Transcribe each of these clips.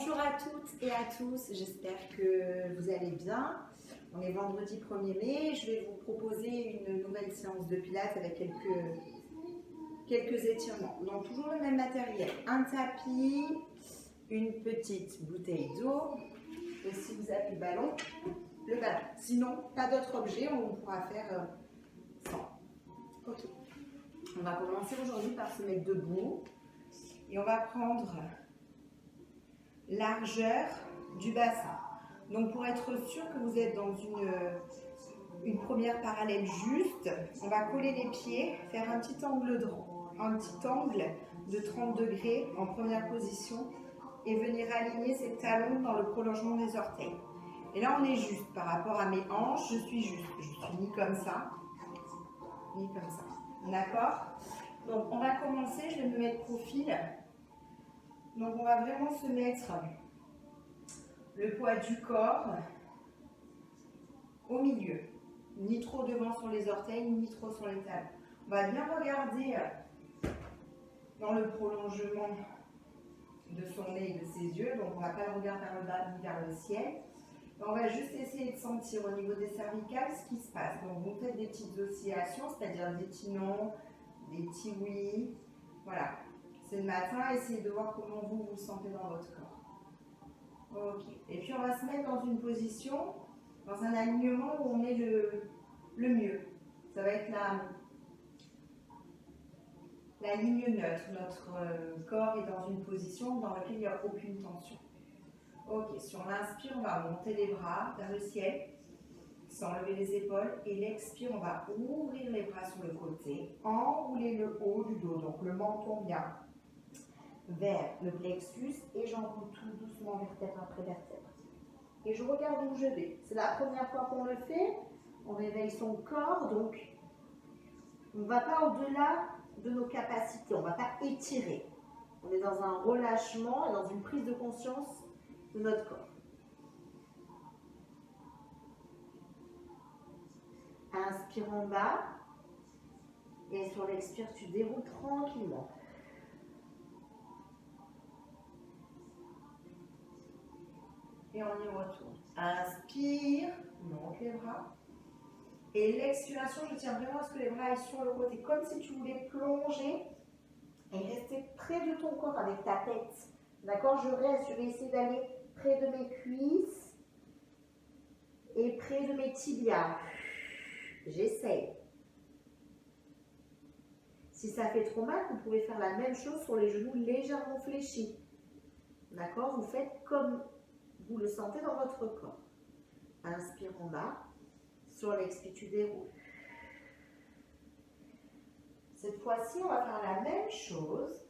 Bonjour à toutes et à tous, j'espère que vous allez bien. On est vendredi 1er mai, je vais vous proposer une nouvelle séance de pilates avec quelques étirements. Donc toujours le même matériel, un tapis, une petite bouteille d'eau et si vous avez le ballon. Sinon, pas d'autres objets, on pourra faire sans. Ok. On va commencer aujourd'hui par se mettre debout et on va prendre largeur du bassin. Donc pour être sûr que vous êtes dans une première parallèle juste, on va coller les pieds, faire un petit angle de 30 degrés en première position et venir aligner ses talons dans le prolongement des orteils. Et là on est juste par rapport à mes hanches, je suis juste, je suis ni comme ça, ni comme ça. D'accord? Donc on va commencer, je vais me mettre profil. Donc on va vraiment se mettre le poids du corps au milieu. Ni trop devant sur les orteils, ni trop sur les talons. On va bien regarder dans le prolongement de son nez et de ses yeux. Donc on ne va pas le regarder vers le bas ni vers le ciel. On va juste essayer de sentir au niveau des cervicales ce qui se passe. Donc vous faites des petites oscillations, c'est-à-dire des petits non, des petits oui. Voilà. C'est le matin, essayez de voir comment vous vous sentez dans votre corps. Ok. Et puis on va se mettre dans une position, dans un alignement où on est le mieux. Ça va être la ligne neutre. Notre corps est dans une position dans laquelle il n'y a aucune tension. Ok. Sur l'inspire, on va monter les bras vers le ciel, sans lever les épaules. Et l'expire, on va ouvrir les bras sur le côté, enrouler le haut du dos. Donc le menton vient vers le plexus et j'enroule tout doucement vertèbre après vertèbre. Et je regarde où je vais. C'est la première fois qu'on le fait. On réveille son corps, donc on ne va pas au-delà de nos capacités. On ne va pas étirer. On est dans un relâchement et dans une prise de conscience de notre corps. Inspire en bas. Et sur l'expire, tu déroules tranquillement. Et on y retourne. Inspire, monte les bras. Et l'expiration, je tiens vraiment à ce que les bras aillent sur le côté, comme si tu voulais plonger et rester près de ton corps avec ta tête. D'accord? Je reste, je vais essayer d'aller près de mes cuisses et près de mes tibias. J'essaye. Si ça fait trop mal, vous pouvez faire la même chose sur les genoux légèrement fléchis. D'accord? Vous faites comme vous le sentez dans votre corps. Inspire en bas. Sur l'expire, tu déroules. Cette fois-ci, on va faire la même chose.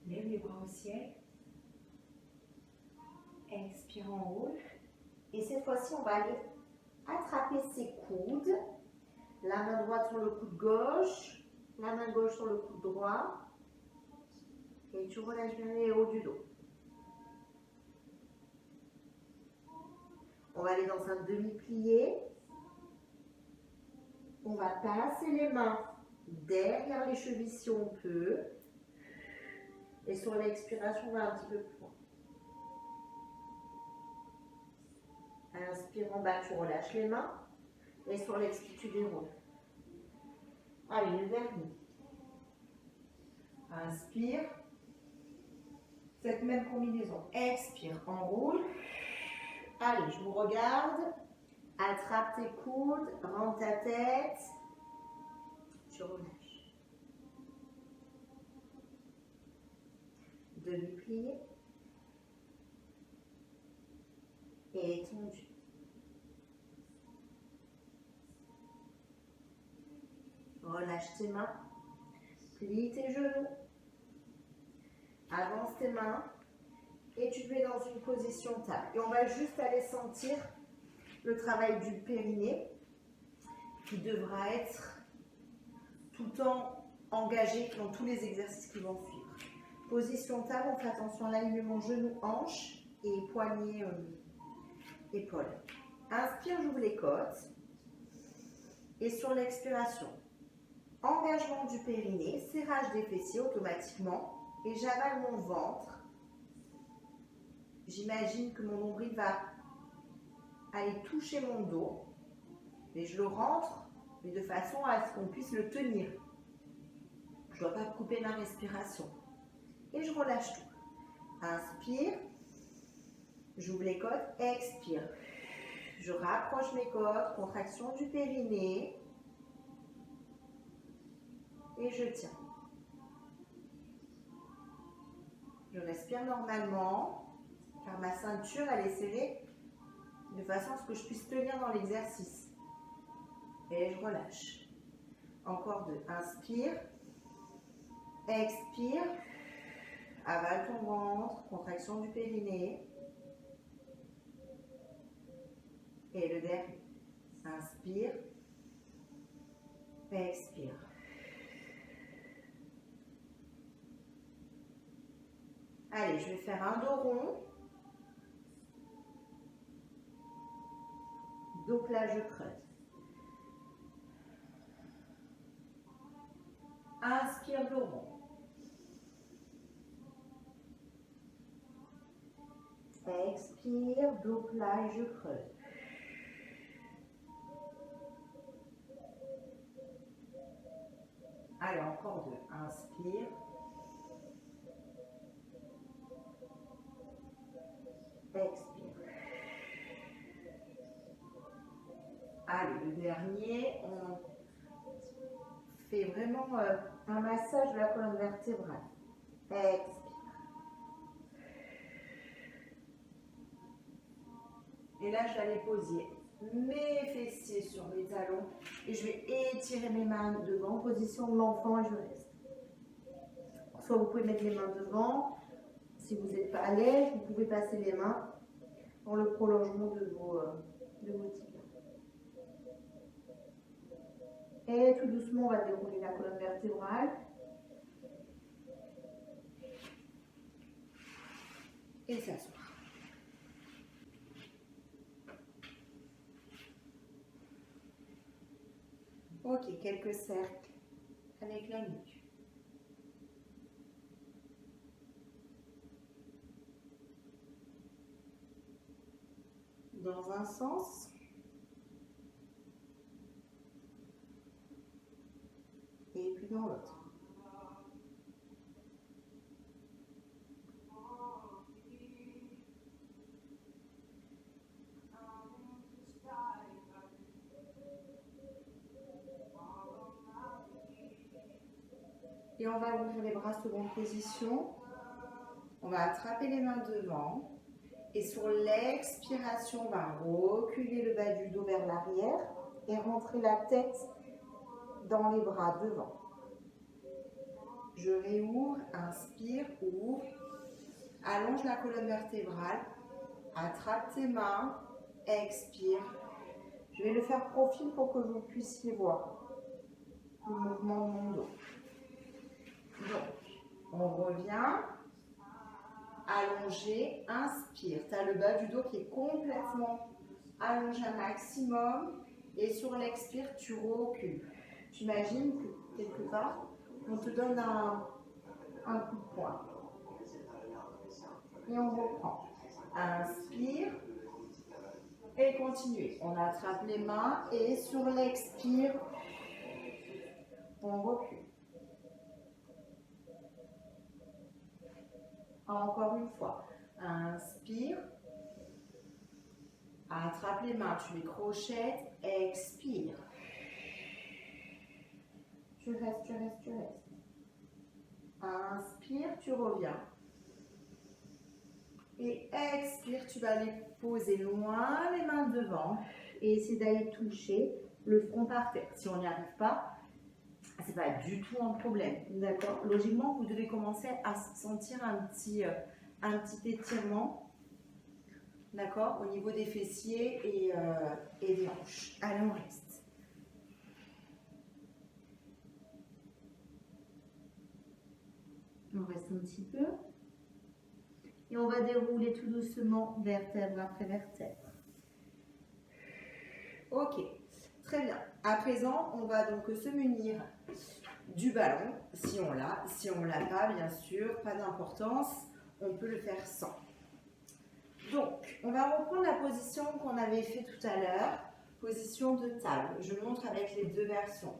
Lève les bras au ciel. Expire en haut. Et cette fois-ci, on va aller attraper ses coudes. La main droite sur le coude gauche. La main gauche sur le coude droit. Et tu relâches bien les hauts du dos. On va aller dans un demi-plié. On va passer les mains derrière les chevilles si on peut. Et sur l'expiration, on va un petit peu plus loin. Inspire en bas, tu relâches les mains. Et sur l'expire, tu déroules. Allez, le dernier. Inspire. Cette même combinaison. Expire, enroule. Allez, je vous regarde. Attrape tes coudes, rentre ta tête. Tu relâches. Demi-plié. Et étendu. Relâche tes mains. Plie tes genoux. Avance tes mains. Et tu te mets dans une position table. Et on va juste aller sentir le travail du périnée qui devra être tout le temps engagé dans tous les exercices qui vont suivre. Position table, on fait attention à l'alignement genou-hanche et poignet-épaule. Inspire, j'ouvre les côtes. Et sur l'expiration, engagement du périnée, serrage des fessiers automatiquement. Et j'avale mon ventre j'imagine que mon nombril va aller toucher mon dos. Et je le rentre, mais de façon à ce qu'on puisse le tenir. Je ne dois pas couper ma respiration. Et je relâche tout. Inspire. J'ouvre les côtes. Expire. Je rapproche mes côtes. Contraction du périnée. Et je tiens. Je respire normalement, car ma ceinture, elle est serrée de façon à ce que je puisse tenir dans l'exercice. Et je relâche. Encore deux. Inspire. Expire. Avale ton ventre. Contraction du périnée. Et le dernier. Inspire. Expire. Allez, je vais faire un dos rond. Dos plat, je creuse. Inspire, dos rond. Expire, dos plat et je creuse. Allez, encore deux. Inspire. Expire. Allez, le dernier, on fait vraiment un massage de la colonne vertébrale. Expire. Et là, je vais aller poser mes fessiers sur mes talons et je vais étirer mes mains devant, position de l'enfant et je reste. Soit vous pouvez mettre les mains devant, si vous n'êtes pas à l'aise, vous pouvez passer les mains dans le prolongement de vos tibias. Et tout doucement, on va dérouler la colonne vertébrale. Et s'asseoir. Ok, quelques cercles avec la nuque. Dans un sens. Et puis dans l'autre. Et on va ouvrir les bras seconde position. On va attraper les mains devant. Et sur l'expiration, on va reculer le bas du dos vers l'arrière et rentrer la tête dans les bras devant. Je réouvre, inspire, ouvre. Allonge la colonne vertébrale. Attrape tes mains. Expire. Je vais le faire profil pour que vous puissiez voir le mouvement de mon dos. Donc, on revient, allongé, inspire. Tu as le bas du dos qui est complètement allongé un maximum et sur l'expire, tu recules. Tu imagines que quelque part, on te donne un coup de poing. Et on reprend. Inspire et continue. On attrape les mains et sur l'expire, on recule. Encore une fois, inspire, attrape les mains, tu les crochettes, expire. Tu restes, tu restes, tu restes. Inspire, tu reviens. Et expire, tu vas aller poser loin les mains devant et essayer d'aller toucher le front par terre. Si on n'y arrive pas, ce n'est pas du tout un problème, d'accord? Logiquement, vous devez commencer à sentir un petit étirement, d'accord, au niveau des fessiers et des hanches. Allez, on reste. On reste un petit peu. Et on va dérouler tout doucement vertèbre après vertèbre. Ok, très bien. À présent, on va donc se munir du ballon, si on l'a. Si on ne l'a pas, bien sûr, pas d'importance, on peut le faire sans. Donc, on va reprendre la position qu'on avait fait tout à l'heure, position de table. Je montre avec les deux versions.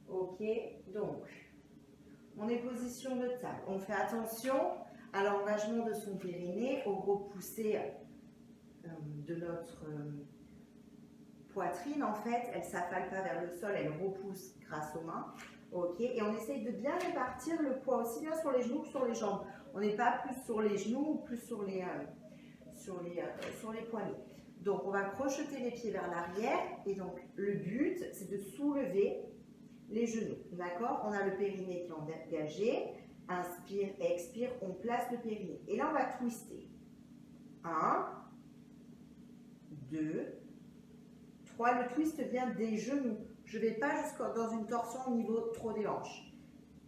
Ok, donc, on est position de table. On fait attention à l'engagement de son périnée, au repoussé de notre poitrine. En fait, elle ne s'affale pas vers le sol, elle repousse grâce aux mains. Ok, et on essaye de bien répartir le poids aussi bien sur les genoux que sur les jambes. On n'est pas plus sur les genoux ou plus sur les poignets. Donc, on va crocheter les pieds vers l'arrière. Et donc, le but, c'est de soulever les genoux. D'accord? On a le périnée qui est engagé. Inspire, expire, on place le périnée. Et là, on va twister. 1, 2, 3. Le twist vient des genoux. Je ne vais pas jusqu'à dans une torsion au niveau trop des hanches.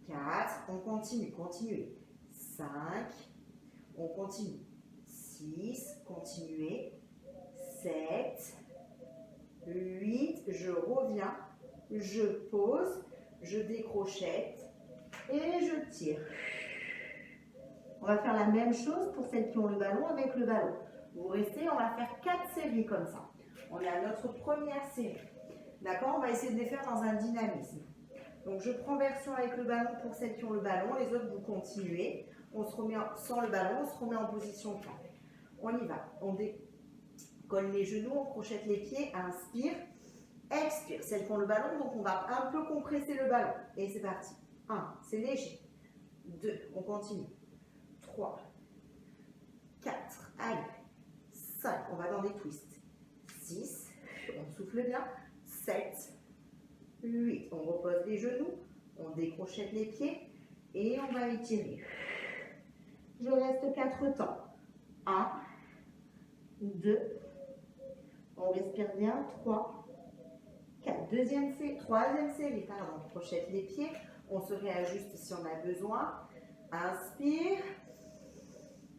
4, on continue, continuez. 5, on continue. 6, continuez. 7, 8, je reviens, je pose, je décrochette et je tire. On va faire la même chose pour celles qui ont le ballon avec le ballon. Vous restez, on va faire 4 séries comme ça. On est à notre première série. D'accord? On va essayer de les faire dans un dynamisme. Donc je prends version avec le ballon pour celles qui ont le ballon, les autres vous continuez. On se remet sans le ballon, on se remet en position plan. On y va. On décolle les genoux, on crochette les pieds, inspire, expire. Celles qui ont le ballon, donc on va un peu compresser le ballon. Et c'est parti. 1, c'est léger. 2, on continue. 3, 4, allez. 5, on va dans des twists. 6, on souffle bien. 7, 8, on repose les genoux, on décrochette les pieds et on va étirer. Je reste 4 temps. 1, 2, on respire bien. 3, 4, troisième série, pardon, on crochette les pieds, on se réajuste si on a besoin. Inspire,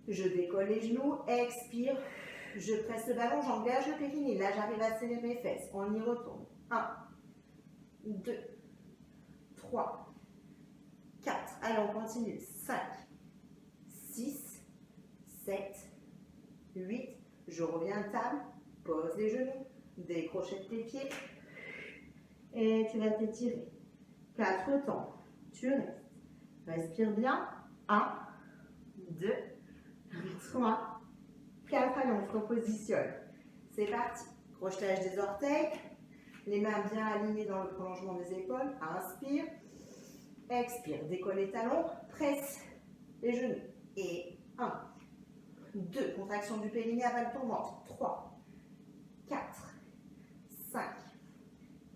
je décolle les genoux, expire, je presse le ballon, j'engage le périnée. Là, j'arrive à serrer mes fesses. On y retourne. 1, 2, 3, 4. Allez, on continue. 5, 6, 7, 8. Je reviens à table. Pose les genoux. Décrochette tes pieds. Et tu vas t'étirer. 4 temps. Tu restes. Respire bien. 1, 2, 3, 4. Allez, on se repositionne. C'est parti. Crochetage des orteils. Les mains bien alignées dans le prolongement des épaules. Inspire. Expire. Décolle les talons. Presse les genoux. Et 1, 2. Contraction du périnée, avale ton ventre. 3, 4, 5,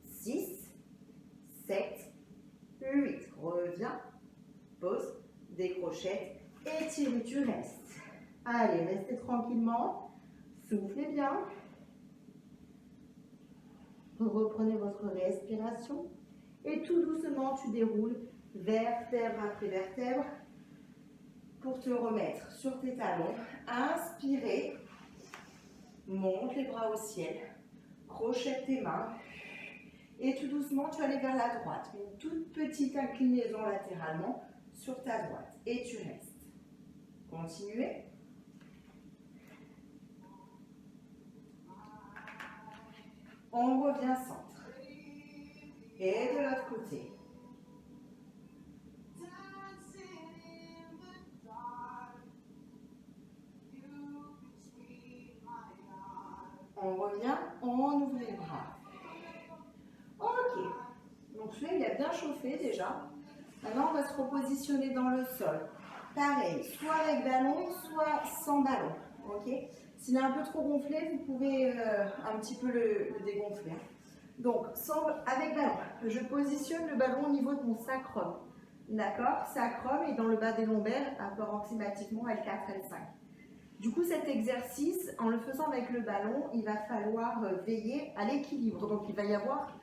6, 7, 8. Reviens. Pose. Décrochette. Étire et tu restes. Allez, restez tranquillement. Soufflez bien. Reprenez votre respiration. Et tout doucement, tu déroules vertèbre après vertèbre pour te remettre sur tes talons. Inspirez. Monte les bras au ciel. Crochette tes mains. Et tout doucement, tu vas aller vers la droite. Une toute petite inclinaison latéralement sur ta droite. Et tu restes. Continuez. On revient centre. Et de l'autre côté. On revient, on ouvre les bras. Ok. Donc là, il a bien chauffé déjà. Maintenant, on va se repositionner dans le sol. Pareil, soit avec ballon, soit sans ballon. Ok. S'il est un peu trop gonflé, vous pouvez un petit peu le dégonfler. Donc, avec ballon, je positionne le ballon au niveau de mon sacrum. D'accord? Sacrum et dans le bas des lombaires, approximativement L4, L5. Du coup, cet exercice, en le faisant avec le ballon, il va falloir veiller à l'équilibre. Donc, il va y avoir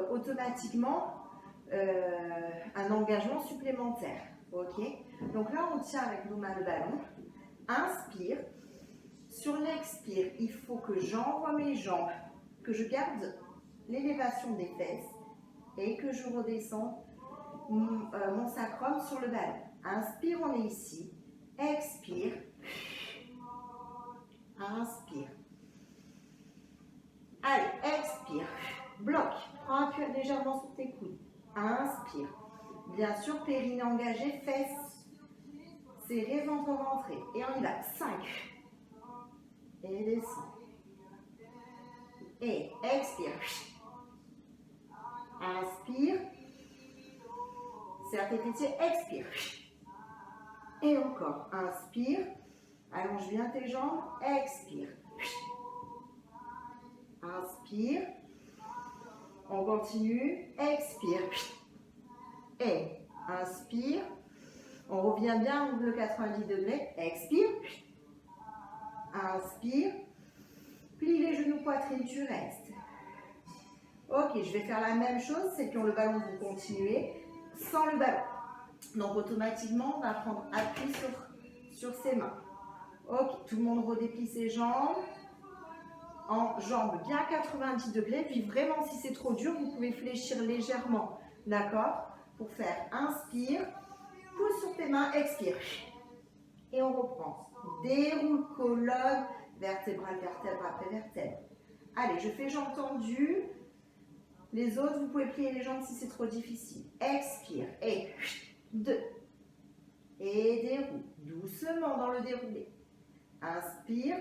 automatiquement un engagement supplémentaire. Ok? Donc là, on tient avec nos mains le ballon. Inspire. Sur l'expire, il faut que j'envoie mes jambes, que je garde l'élévation des fesses et que je redescends mon sacrum sur le ballon. Inspire, on est ici. Expire. Inspire. Allez, expire. Bloque. Prends appui légèrement sur tes coudes. Inspire. Bien sûr, périnée engagée, fesses serrées, ventre rentré. Et on y va. 5. Et descend. Et expire. Inspire. Serre tes fessiers, expire. Et encore. Inspire. Allonge bien tes jambes. Expire. Inspire. On continue. Expire. Et inspire. On revient bien, ouvre le 90 degrés. Expire. Inspire. Plie les genoux, poitrine, tu restes. Ok, je vais faire la même chose. Ceux qui ont le ballon, vous continuez sans le ballon. Donc automatiquement, on va prendre appui sur ses mains. Ok, tout le monde redéplie ses jambes. En jambes bien 90 degrés. Puis vraiment, si c'est trop dur, vous pouvez fléchir légèrement. D'accord? Pour faire inspire. Pousse sur tes mains, expire. Et on reprend. Déroule colonne, vertébrale, vertèbre après vertèbre. Allez, je fais jambes tendues. Les autres, vous pouvez plier les jambes si c'est trop difficile. Expire. Et 2. Et déroule. Doucement dans le déroulé. Inspire.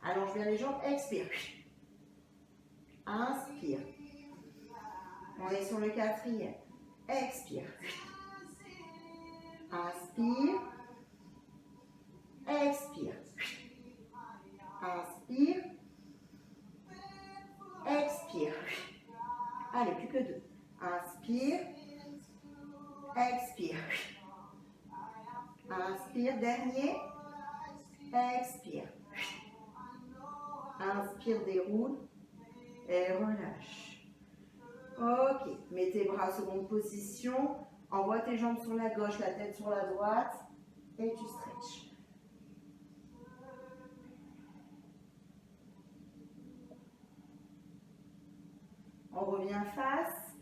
Allonge bien les jambes. Expire. Inspire. On est sur le 4e. Expire. Inspire. Expire. Inspire. Expire. Allez, plus que 2. Inspire. Expire. Inspire, dernier. Expire. Inspire, déroule. Et relâche. Ok. Mets tes bras en seconde position. Envoie tes jambes sur la gauche, la tête sur la droite. Et tu stretches. On revient face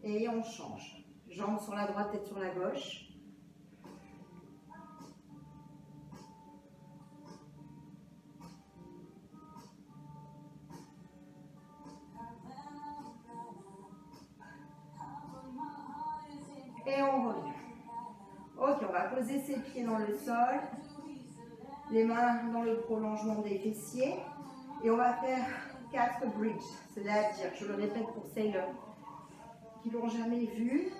et on change. Jambes sur la droite, tête sur la gauche. Et on revient. Ok, on va poser ses pieds dans le sol. Les mains dans le prolongement des fessiers. Et on va faire 4 bridges. C'est-à-dire, je le répète pour celles qui ne l'ont jamais vu.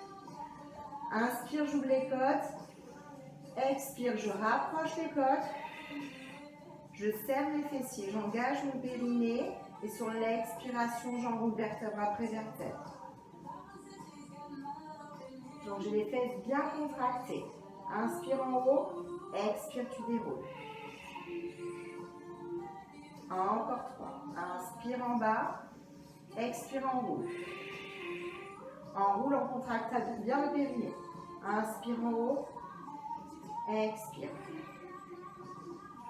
Inspire, j'ouvre les côtes. Expire, je rapproche les côtes. Je serre les fessiers, j'engage mon périnée. Et sur l'expiration, j'enroule vertèbre après vertèbre. Donc j'ai les fesses bien contractées. Inspire en haut, expire, tu déroules. Encore 3. Inspire en bas, expire, enroule. Enroule en contractant bien le périnée. Inspire en haut, expire.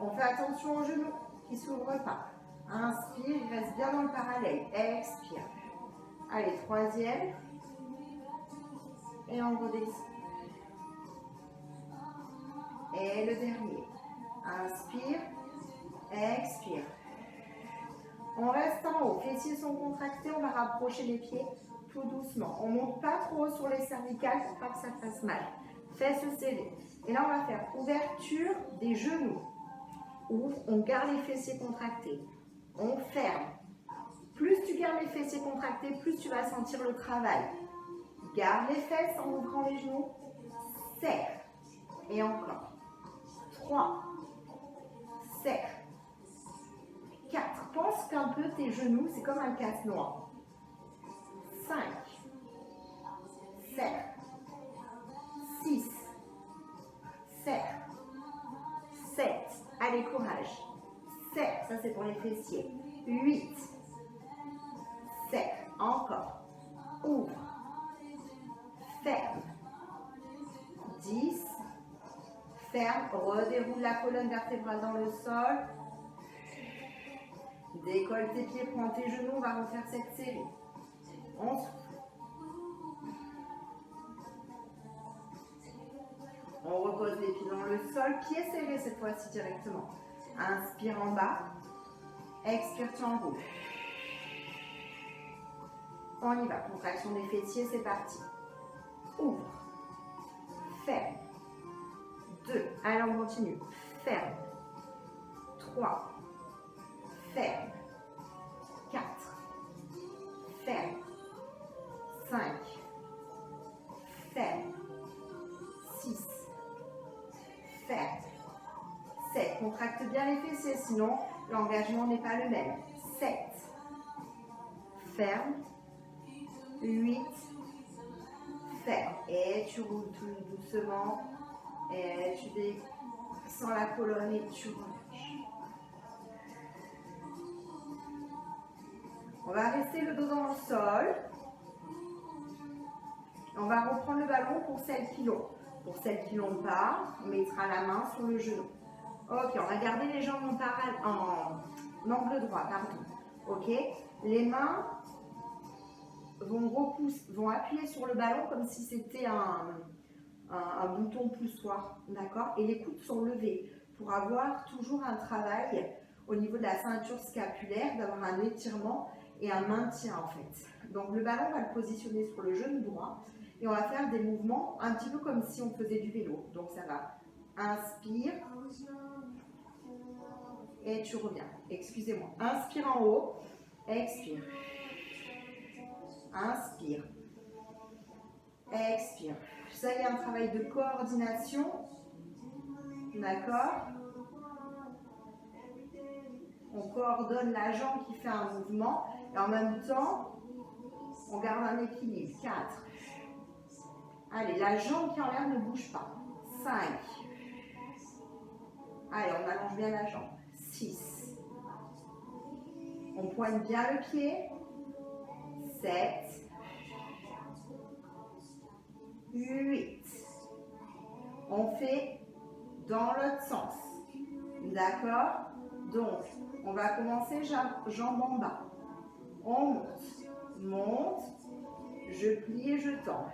On fait attention aux genoux qui ne s'ouvrent pas. Inspire, il reste bien dans le parallèle. Expire. Allez, 3e. Et on redescend. Et le dernier. Inspire, expire. On reste en haut. Fessiers sont contractés, on va rapprocher les pieds tout doucement. On ne monte pas trop sur les cervicales pour pas que ça fasse mal. Fesses serrées. Et là, on va faire ouverture des genoux. Ouvre, on garde les fessiers contractés. On ferme. Plus tu gardes les fessiers contractés, plus tu vas sentir le travail. Garde les fesses en ouvrant les genoux. Serre. Et encore. 3. Serre. 4. Pense qu'un peu tes genoux, c'est comme un casse-noix. 5. Serre. 6. Serre. 7. Allez, courage. Serre. Ça, c'est pour les fessiers. 8. Serre. Encore. Ouvre. Ferme. 10. Ferme. Redéroule la colonne vertébrale dans le sol. Décolle tes pieds, prends tes genoux. On va refaire cette série. On souffle. On repose les pieds dans le sol. Pieds serrés cette fois-ci directement. Inspire en bas. Expire, tu enroules. On y va. Contraction des fessiers, c'est parti. Ouvre. Ferme. 2. Allez, on continue. Ferme. 3. Ferme. 4. Ferme. 5. Ferme. 6. Ferme. 7. Contracte bien les fessiers, sinon l'engagement n'est pas le même. 7. Ferme. 8. Ferme. Et tu roules tout doucement. Et tu descends la colonne et tu relâches. On va rester le dos dans le sol. On va reprendre le ballon pour celles qui l'ont. Pour celles qui ne l'ont pas, on mettra la main sur le genou. Ok, on va garder les jambes en angle droit, pardon. Ok, les mains vont appuyer sur le ballon comme si c'était un bouton poussoir, d'accord? Et les coudes sont levés pour avoir toujours un travail au niveau de la ceinture scapulaire, d'avoir un étirement et un maintien en fait. Donc le ballon, on va le positionner sur le genou droit et on va faire des mouvements un petit peu comme si on faisait du vélo. Donc ça va, inspire et tu reviens. Excusez-moi, inspire en haut, expire. Inspire. Expire. Ça, il y a un travail de coordination. D'accord? On coordonne la jambe qui fait un mouvement et en même temps, on garde un équilibre. 4. Allez, la jambe qui est en l'air ne bouge pas. 5. Allez, on allonge bien la jambe. 6. On pointe bien le pied. 7. 8. On fait dans l'autre sens. D'accord? Donc, on va commencer jambes en bas. On monte, je plie et je tends.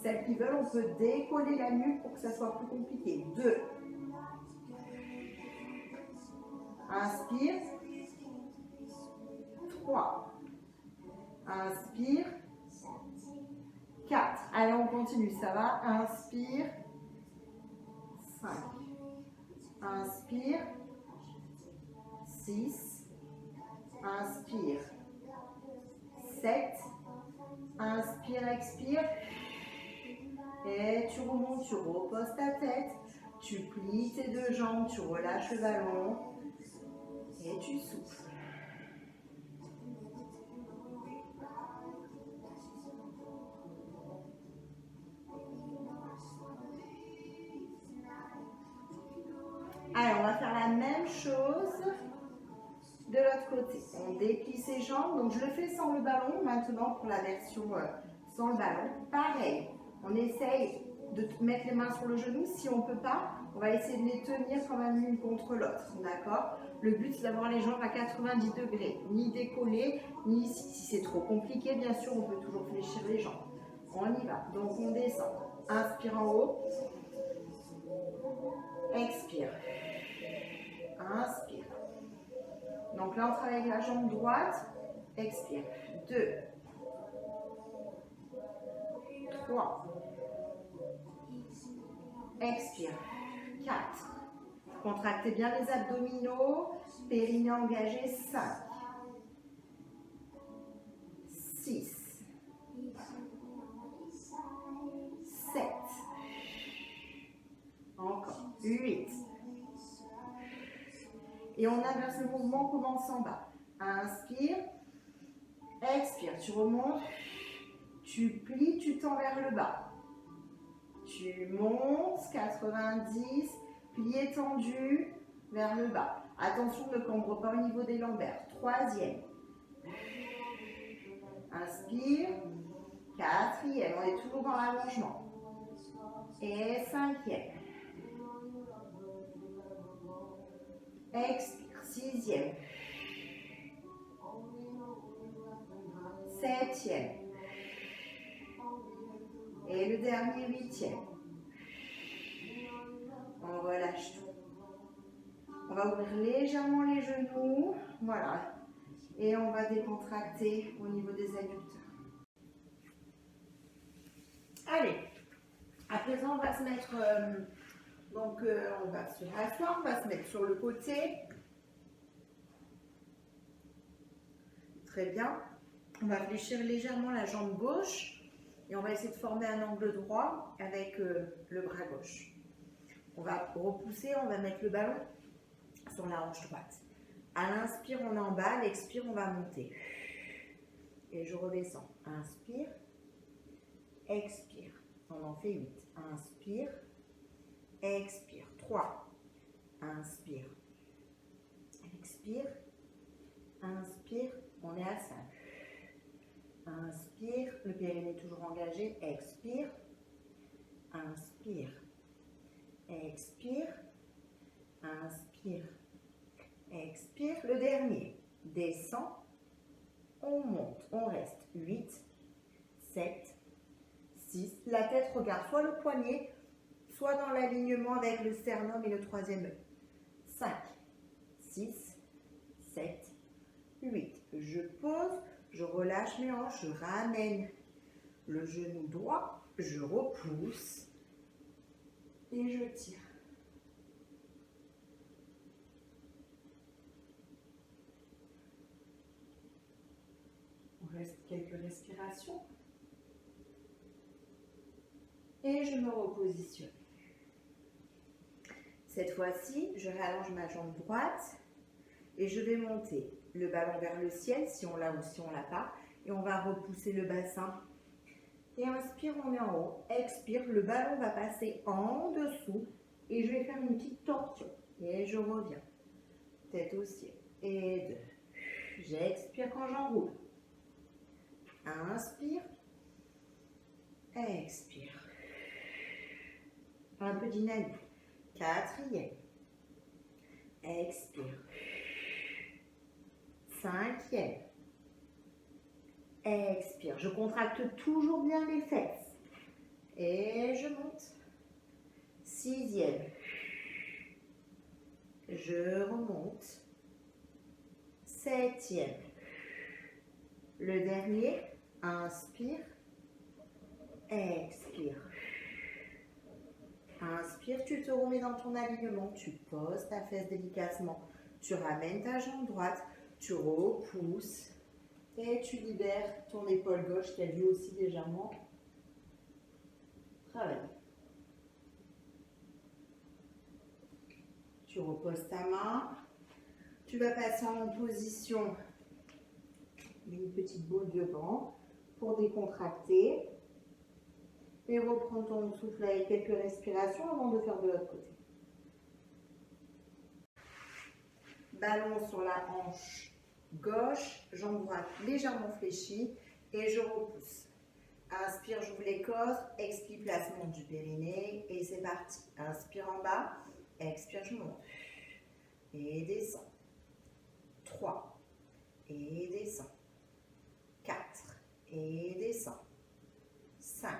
Celles qui veulent, on peut décoller la nuque pour que ça soit plus compliqué. 2. Inspire. 3. Inspire. 4. Allez, on continue, ça va. Inspire. 5. Inspire. 6. Inspire. 7. Inspire, expire. Et tu remontes, tu reposes ta tête. Tu plies tes deux jambes, tu relâches le ballon. Et tu souffles. Allez, on va faire la même chose de l'autre côté. On déplie ses jambes. Donc, je le fais sans le ballon. Maintenant, pour la version sans le ballon, pareil. On essaye de mettre les mains sur le genou. Si on ne peut pas, on va essayer de les tenir quand même l'une contre l'autre. D'accord? Le but, c'est d'avoir les jambes à 90 degrés. Ni décollées, ni si c'est trop compliqué, bien sûr, on peut toujours fléchir les jambes. On y va. Donc, on descend. Inspire en haut. Expire. Inspire. Donc là, on travaille avec la jambe droite. Expire. 2. 3. Expire. 4. Contractez bien les abdominaux. Périnée engagé. 5. 6. 7. Encore. 8. Et on inverse le mouvement, on commence en bas. Inspire. Expire. Tu remontes. Tu plies, tu tends vers le bas. Tu montes, 90, plié tendu vers le bas. Attention, ne cambre pas au niveau des lombaires. 3e. Inspire. 4e, on est toujours dans l'allongement. Et 5e. Expire. 6e. 7e. Et le dernier 8e. On relâche tout. On va ouvrir légèrement les genoux. Voilà. Et on va décontracter au niveau des adducteurs. Allez. À présent, on va se mettre... on va se rasseoir. On va se mettre sur le côté. Très bien. On va fléchir légèrement la jambe gauche. Et on va essayer de former un angle droit avec le bras gauche. On va repousser, on va mettre le ballon sur la hanche droite. À l'inspire, on est en bas, à l'expire, on va monter. Et je redescends. Inspire, expire. On en fait 8. Inspire, expire. 3. Inspire, expire, inspire. On est à 5. Inspire, le périnée toujours engagé. Expire, inspire, expire, inspire, expire. Le dernier, descend, on monte, on reste. 8, 7, 6. La tête regarde soit le poignet, soit dans l'alignement avec le sternum et le troisième œil. 5, 6, 7, 8. Je pose, je relâche mes hanches, je ramène le genou droit, je repousse et je tire. On reste quelques respirations. Et je me repositionne. Cette fois-ci, je rallonge ma jambe droite et je vais monter le ballon vers le ciel, si on l'a ou si on l'a pas. Et on va repousser le bassin. Et inspire, on est en haut. Expire, le ballon va passer en dessous. Et je vais faire une petite torsion. Et je reviens. Tête au ciel. Et 2. J'expire quand j'enroule. Inspire. Expire. Un peu dynamique. 4e. Expire. 5e. Expire. Je contracte toujours bien les fesses. Et je monte. 6e. Je remonte. 7e. Le dernier. Inspire. Expire. Inspire, tu te remets dans ton alignement. Tu poses ta fesse délicatement. Tu ramènes ta jambe droite. Tu repousses. Et tu libères ton épaule gauche qui a dû aussi légèrement travailler. Tu reposes ta main. Tu vas passer en position d'une petite boule de banc pour décontracter. Et reprends ton souffle avec quelques respirations avant de faire de l'autre côté. Ballon sur la hanche gauche, jambe droite légèrement fléchie et je repousse. Inspire, j'ouvre les côtes, expire, placement du périnée et c'est parti. Inspire en bas, expire, je monte et descends. 3 et descends. 4 et descends. 5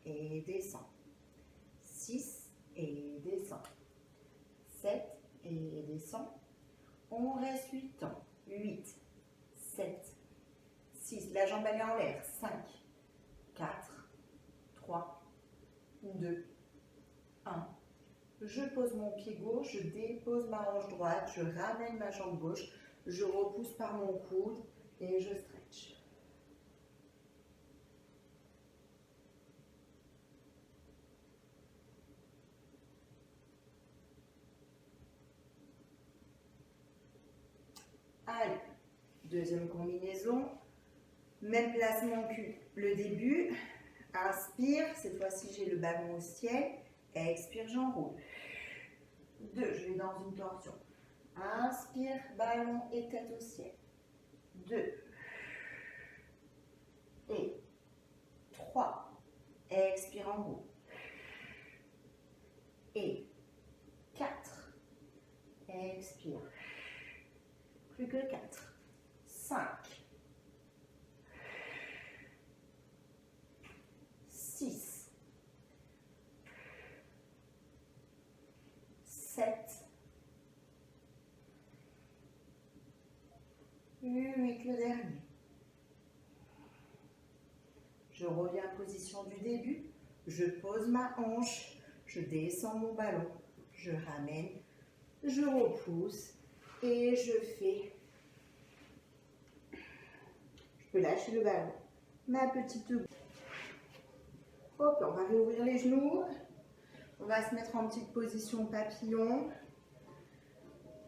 et descends. 6 et descends. 7 et descends. On reste 8 ans. 8, 7, 6. La jambe elle est en l'air. 5, 4, 3, 2, 1. Je pose mon pied gauche, je dépose ma hanche droite, je ramène ma jambe gauche, je repousse par mon coude et je stretch. Allez, deuxième combinaison, même placement que le début. Inspire, cette fois-ci j'ai le ballon au ciel. Expire, j'enroule. 2, je vais dans une torsion. Inspire, ballon et tête au ciel. 2. Et 3. Expire, enroule. Et 4. Expire. Plus que 4. 5. 6. 7. avec le dernier. Je reviens en position du début. Je pose ma hanche. Je descends mon ballon. Je ramène. Je repousse. Et je fais. Je peux lâcher le ballon. Ma petite boule. Hop, on va réouvrir les genoux. On va se mettre en petite position papillon.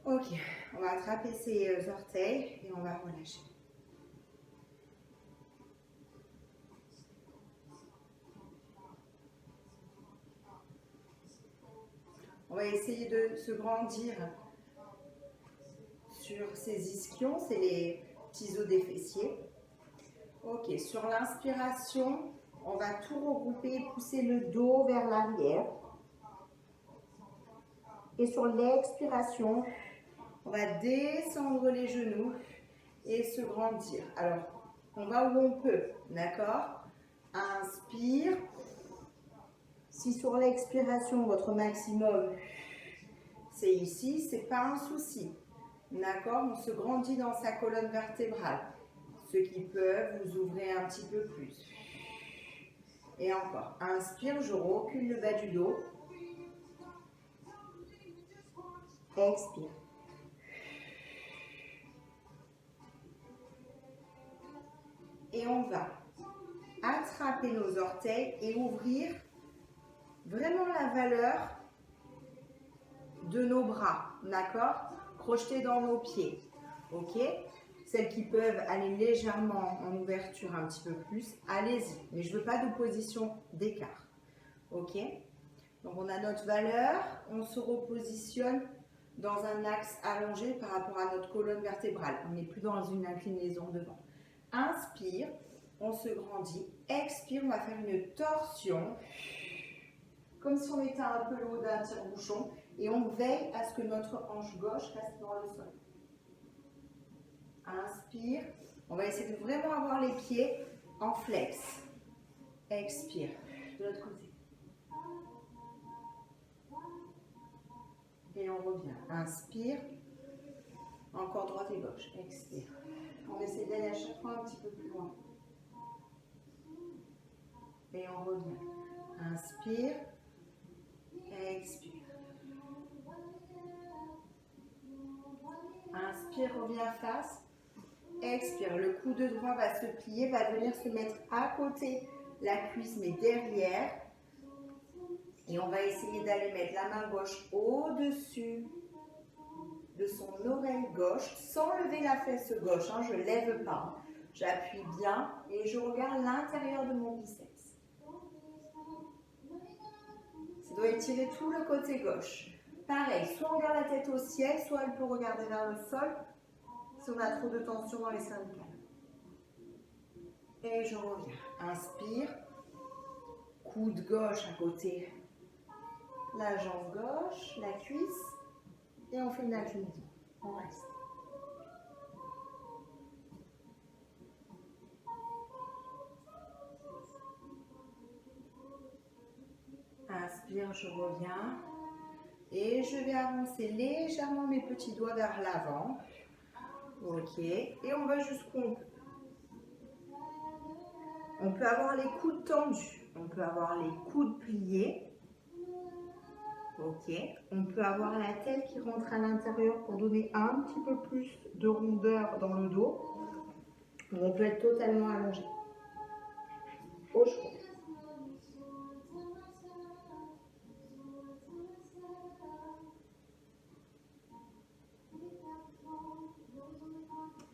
Ok, on va attraper ses orteils et on va relâcher. On va essayer de se grandir sur ces ischions, c'est les petits os des fessiers. Ok, sur l'inspiration, on va tout regrouper et pousser le dos vers l'arrière. Et sur l'expiration, on va descendre les genoux et se grandir. Alors, on va où on peut, d'accord? Inspire. Si sur l'expiration, votre maximum, c'est ici, c'est pas un souci. D'accord? On se grandit dans sa colonne vertébrale. Ceux qui peuvent, vous ouvrez un petit peu plus. Et encore. Inspire, je recule le bas du dos. Expire. Et on va attraper nos orteils et ouvrir vraiment la valeur de nos bras, d'accord? Crocheter dans nos pieds, ok? Celles qui peuvent aller légèrement en ouverture un petit peu plus, allez-y. Mais je ne veux pas de position d'écart, ok? Donc on a notre valeur, on se repositionne dans un axe allongé par rapport à notre colonne vertébrale. On n'est plus dans une inclinaison devant. Inspire, on se grandit. Expire, on va faire une torsion. Comme si on était un peu le haut d'un tire-bouchon. Et on veille à ce que notre hanche gauche reste dans le sol. Inspire. On va essayer de vraiment avoir les pieds en flex. Expire. De l'autre côté. Et on revient. Inspire. Encore droite et gauche. Expire. On essaie d'aller à chaque fois un petit peu plus loin. Et on revient. Inspire. Expire. Inspire, reviens face. Expire. Le coude droit va se plier, va venir se mettre à côté la cuisse, mais derrière. Et on va essayer d'aller mettre la main gauche au-dessus de son oreille gauche, sans lever la fesse gauche. Hein, je ne lève pas. J'appuie bien et je regarde l'intérieur de mon biceps. Ça doit étirer tout le côté gauche. Pareil, soit on garde la tête au ciel, soit elle peut regarder vers le sol si on a trop de tension dans les cervicales. Et je reviens. Inspire. Coude gauche à côté. La jambe gauche, la cuisse. Et on fait une inclinaison. On reste. Inspire, je reviens. Et je vais avancer légèrement mes petits doigts vers l'avant. Ok. Et on va jusqu'où on peut. On peut avoir les coudes tendus. On peut avoir les coudes pliés. Ok. On peut avoir la tête qui rentre à l'intérieur pour donner un petit peu plus de rondeur dans le dos. Ou on peut être totalement allongé. Au choix.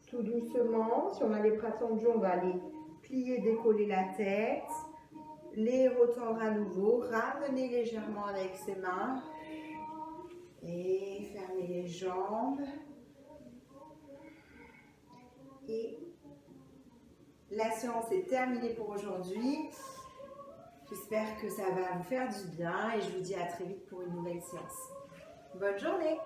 Tout doucement, si on a les bras tendus, on va aller plier, décoller la tête, les retendre à nouveau, ramener légèrement avec ses mains et fermer les jambes. Et la séance est terminée pour aujourd'hui. J'espère que ça va vous faire du bien et je vous dis à très vite pour une nouvelle séance. Bonne journée!